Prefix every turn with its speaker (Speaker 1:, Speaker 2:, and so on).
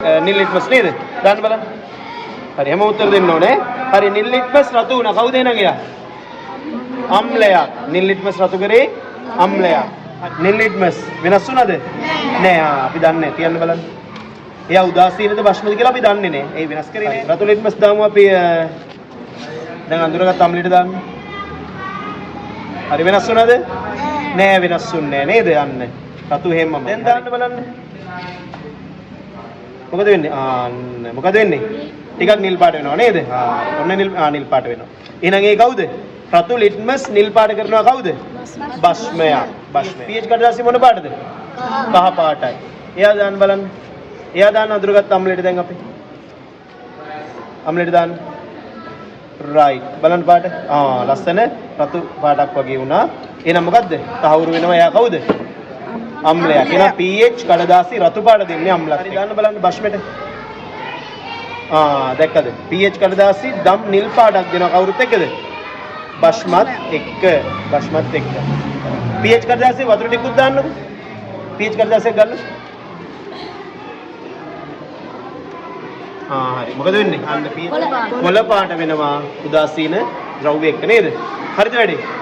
Speaker 1: නිල් ලිට්මස් නේද? දාන්න බලන්න. හරි හැම උත්තර දෙන්න ඕනේ. හරි නිල් ලිට්මස් රතු වුණා. කවුද එහෙනම් එයා? අම්ලයක්. නිල් ලිට්මස් රතු කරේ අම්ලයක්. නිල් ලිට්මස් වෙනස් වුණාද? නෑ. අපි දන්නේ නැහැ. තියන්න බලන්න. එයා උදාසීනද බෂ්මද කියලා අපි දන්නේ නැහැ. ඒ වෙනස් කරේ නෑ. රතු ලිට්මස් දාමු අපි දැන් අඳුරගත්ත අම්ලෙට දාන්න. හරි වෙනස් වුණාද? නෑ වෙනස් වුන්නේ නෑ නේද? යන්න. රතු හැමම. දැන් දාන්න බලන්න. මොකද වෙන්නේ? මොකද වෙන්නේ? ටිකක් නිල් පාට වෙනවා නේද? ඔන්න නිල් පාට වෙනවා. එහෙනම් ඒ කවුද? රතු ලිට්මස් නිල් පාට කරනවා කවුද? බෂ්මය. pH කඩදාසිය මොන පාටද? කහ පාටයි. එයා දාන්න බලන්න. එයා දාන්න අඳුරගත්ත අම්ලෙට දැන් අපි. අම්ලෙට දාන්න. right. බලන්න පාට. ලස්සන රතු පාටක් වගේ වුණා. එහෙනම් මොකද්ද? තහවුරු වෙනවා එයා කවුද? අම්ලයා. කියලා pH කඩදාසි රතු පාට දෙන්නේ අම්ලත්. හරි දාන්න බලන්න බෂ්මෙට. දැක්කද? pH කඩදාසි දම් නිල් පාටක් දෙනවා කවුරුත් එක්කද? බෂ්මත් එක්ක. බෂ්මත් එක්ක. pH කඩදාසිය වතුර ටිකක් දාන්නකො. pH කඩදාසියක් ගන්න. හරි. මොකද වෙන්නේ? අන්න pH කොළ පාට වෙනවා උදාසීන ද්‍රව්‍ය එක්ක නේද? හරිද වැඩේ?